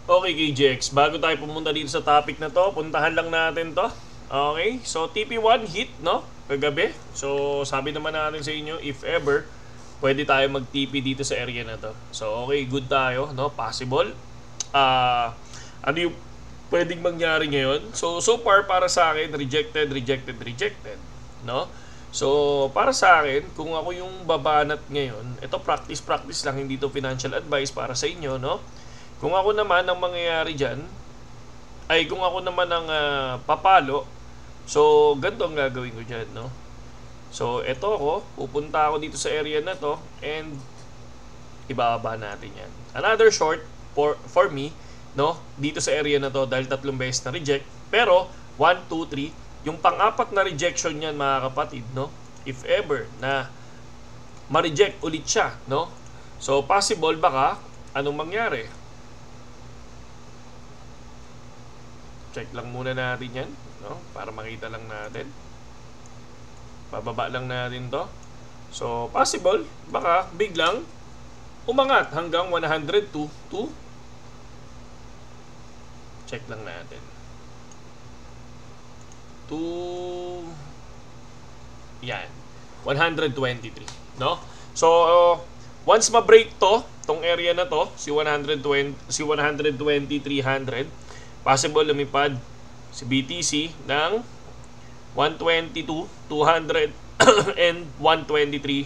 Okay, KJX, bago tayo pumunta dito sa topic na to, puntahan lang natin to. Okay, so TP1 hit, no? Kagabi. So, sabi naman natin sa inyo, if ever, pwede tayo mag-TP dito sa area na to. So, okay, good tayo, no? Possible. Ano yung pwedeng mangyari ngayon? So far para sa akin, rejected, no? So, para sa akin, kung ako yung babanat ngayon, ito practice lang, hindi to financial advice para sa inyo, no? Kung ako naman ang mangyayari dyan, ay kung ako naman ang papalo, so ganito ang gagawin ko dyan, no? So eto ako, pupunta ako dito sa area na to and ibababa natin yan. Another short for me, no? Dito sa area na to dahil 3 beses na reject. Pero 1, 2, 3, yung pang-apat na rejection yan mga kapatid, no? If ever na ma-reject ulit siya, no? So possible baka anong mangyari? Check lang muna natin yan, no? Para makita lang natin. Bababa lang natin to. So, possible, baka biglang umangat hanggang 102 to check lang natin. To yan, 123, no? So, once ma-break to, tong area na to, si 120, si 120, 300, possible lumipad si BTC ng 122, 200 and 123,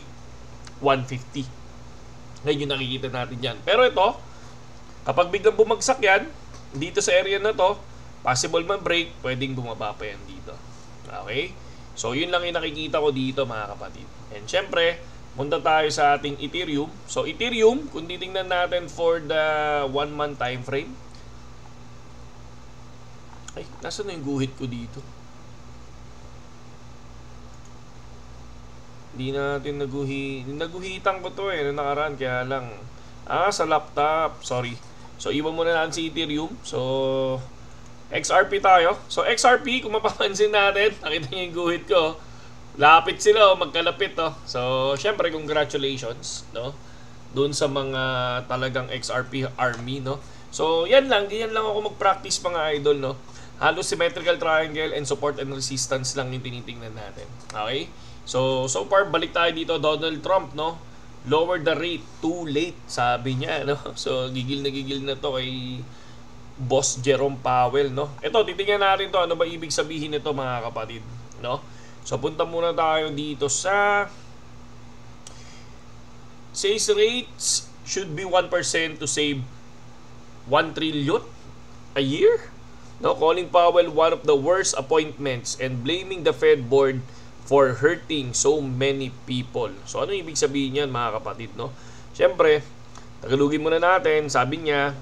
150. Ngayon yung nakikita natin yan. Pero ito, kapag biglang bumagsak yan, dito sa area na to, possible man break, pwedeng bumaba pa yan dito. Okay? So yun lang yung nakikita ko dito mga kapatid. And syempre, punta tayo sa ating Ethereum. So Ethereum, kung titingnan natin for the 1 month time frame, ay, nasaan na yung guhit ko dito? Hindi natin naguhitan ko to nung nakaraan, kaya lang sa laptop, sorry. So iwan muna natin si Ethereum. So XRP tayo. So XRP, kung mapapansin natin, nakita niyo yung guhit ko, lapit sila, magkalapit to. So syempre congratulations, no? Doon sa mga talagang XRP army, no? So yan lang, ganyan lang ako mag-practice mga idol, no? Halos symmetrical triangle and support and resistance lang yung tinitingnan natin. Okay? So far, balik tayo dito. Donald Trump, no? Lower the rate. Too late, sabi niya, no? So, gigil na to kay Boss Jerome Powell, no? Ito, titingnan natin to. Ano ba ibig sabihin nito, mga kapatid? No? So, punta muna tayo dito sa says rates should be 1% to save 1 trillion a year? No, calling Powell one of the worst appointments and blaming the Fed board for hurting so many people. So ano ibig sabihin niyan mga kapatid, no? Siyempre, tagalugin muna natin, sabi niya,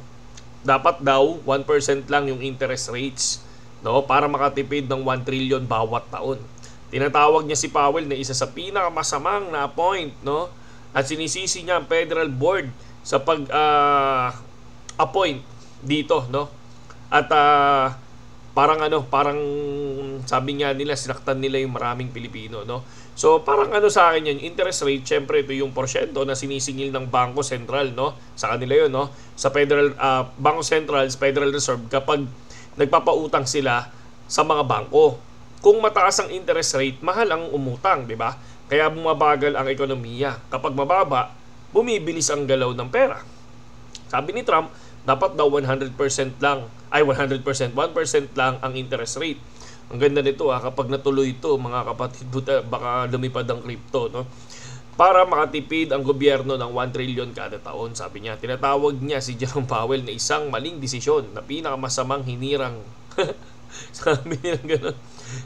dapat daw 1% lang yung interest rates, no, para makatipid ng 1 trillion bawat taon. Tinatawag niya si Powell na isa sa pinakamasamang na appoint, no? At sinisisi niya ang Federal Board sa pag-appoint dito, no? At parang sabi nga nila, sinaktan nila yung maraming Pilipino, no? So parang sa akin yan, interest rate, syempre ito yung porsyento na sinisingil ng Bangko Sentral, no? Sa kanila yun, no? Sa Federal Bangko Sentral, Federal Reserve, kapag nagpapautang sila sa mga bangko. Kung mataas ang interest rate, mahal ang umutang, di ba? Kaya bumabagal ang ekonomiya. Kapag mababa, bumibilis ang galaw ng pera. Sabi ni Trump, dapat daw 100% lang, 1% lang ang interest rate. Ang ganda nito kapag natuloy ito mga kapatid, baka lumipad ang crypto, no? Para makatipid ang gobyerno ng 1 trillion kada taon, sabi niya. Tinatawag niya si Jerome Powell na isang maling desisyon na pinakamasamang hinirang. Sabi niya gano'n,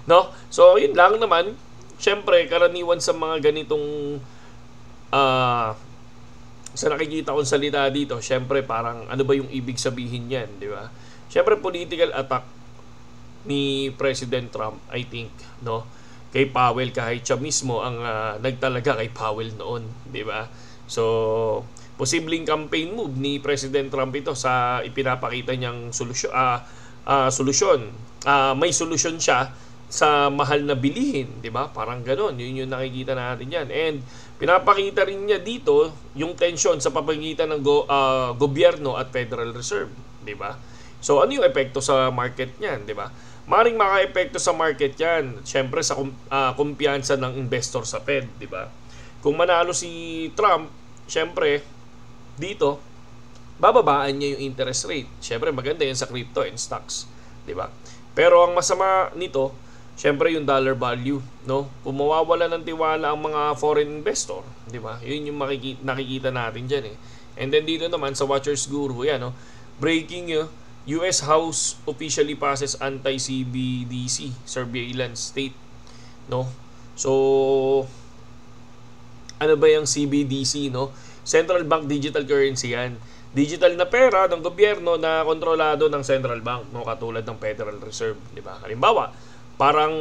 no? So yun lang naman. Syempre karaniwan sa mga ganitong sa nakikita kong salita dito, syempre parang ano ba yung ibig sabihin niyan, di ba? Syempre political attack ni President Trump, I think, no? Kay Powell, kahit siya mismo ang nagtalaga kay Powell noon, di ba? So, posibleng campaign move ni President Trump ito sa ipinapakita niyang solusyon. May solusyon siya sa mahal na bilihin, di ba? Parang gano'n, yun yung nakikita natin yan. And pinapakita rin niya dito yung tension sa pagitan ng gobyerno at Federal Reserve, di ba? So ano yung epekto sa market niyan, di ba? Maring maka-epekto sa market yan, syempre sa kumpiyansa ng investor sa Fed, di ba? Kung manalo si Trump, syempre dito bababaan niya yung interest rate. Syempre maganda yan sa crypto and stocks, di ba? Pero ang masama nito, syempre yung dollar value, no? Kung mawawala ng tiwala ang mga foreign investor, di ba? Yun yung nakikita natin diyan eh. And then dito naman sa Watchers Guru, yan, no? Breaking US House officially passes anti-CBDC surveillance state, no? So ano ba yung CBDC, no? Central Bank Digital Currency yan. Digital na pera ng gobyerno na kontrolado ng central bank, no? Katulad ng Federal Reserve, di ba? Halimbawa, parang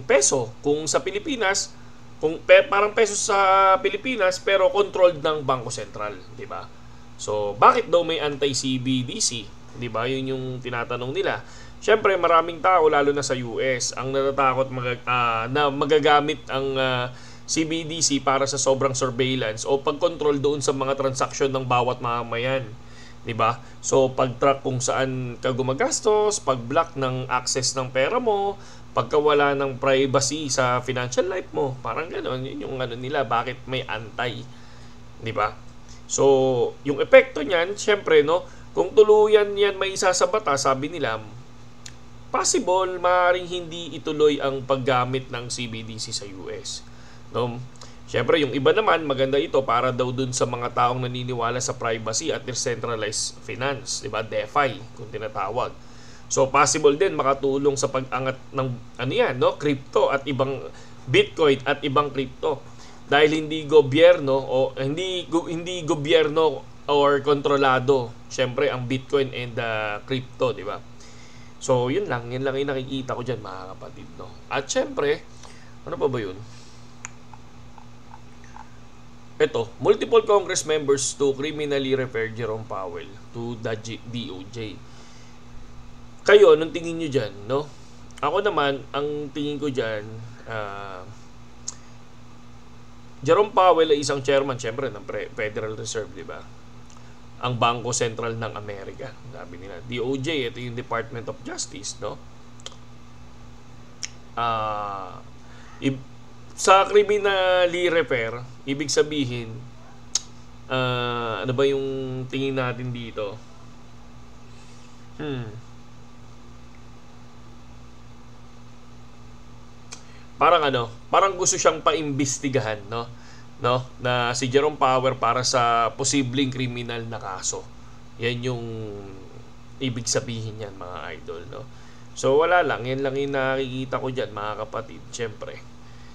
peso kung sa Pilipinas, parang peso sa Pilipinas pero controlled ng Bangko Sentral, di ba? So, bakit daw may anti-CBDC? 'Di ba? Yun yung tinatanong nila. Syempre, maraming tao lalo na sa US ang natatakot na magagamit ang CBDC para sa sobrang surveillance o pag-control doon sa mga transaksyon ng bawat mamamayan. 'Di ba? So, pag-track kung saan ka gumagastos, pag-block ng access ng pera mo, pagkawala ng privacy sa financial life mo. Parang gano'n, yun yung ano nila, bakit may anti. 'Di ba? So, yung epekto niyan, syempre, no, kung tuluyan yan may isa sa batas, sabi nila, possible maaaring hindi ituloy ang paggamit ng CBDC sa US. No? Siyempre, yung iba naman, maganda ito para daw dun sa mga taong naniniwala sa privacy at decentralized finance, di ba? DeFi, kung tinatawag. So, possible din makatulong sa pag-angat ng crypto at ibang Bitcoin at ibang crypto. Dahil hindi gobyerno o hindi gobyerno or kontrolado, syempre, ang Bitcoin and crypto, di ba? So, yun lang yung nakikita ko dyan, mga kapatid, no? At syempre, ano pa ba yun? Ito, multiple Congress members to criminally refer Jerome Powell to the DOJ. Kayo, anong tingin nyo dyan, no? Ako naman, ang tingin ko dyan, Jerome Powell ay isang chairman, syempre, ng Federal Reserve, di ba? Ang Bangko Sentral ng Amerika. Sabi nila, DOJ, ito yung Department of Justice, no? Sa criminally repair, ibig sabihin, ano ba yung tingin natin dito? Parang gusto siyang paimbestigahan, no, na si Jerome Powell para sa posibleng kriminal na kaso. Yan yung ibig sabihin yan, mga idol, no. So wala lang, yan lang yung nakikita ko diyan, mga kapatid, syempre.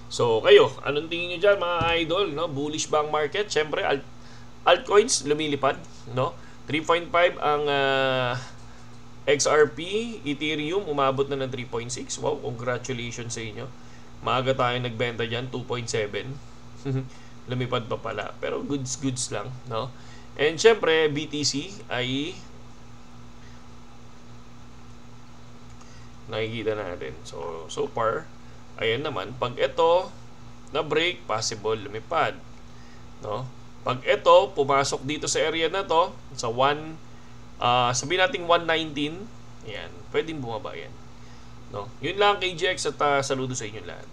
So kayo, anong tingin niyo diyan, mga idol, no? Bullish ba ang market? Syempre, altcoins lumilipad, no? 3.5 ang XRP, Ethereum umabot na ng 3.6. Wow, congratulations sa inyo. Maaga tayo nagbenta diyan, 2.7. Lumipad pa pala, pero goods lang, no? And syempre, BTC ay nakikita natin. So far, ayan naman, pag ito na break, possible lumipad, no? Pag ito pumasok dito sa area na to, sa sabihin natin 119, ayan, pwedeng bumaba yan, no? Yun lang, KGX, at saludo sa inyo lahat.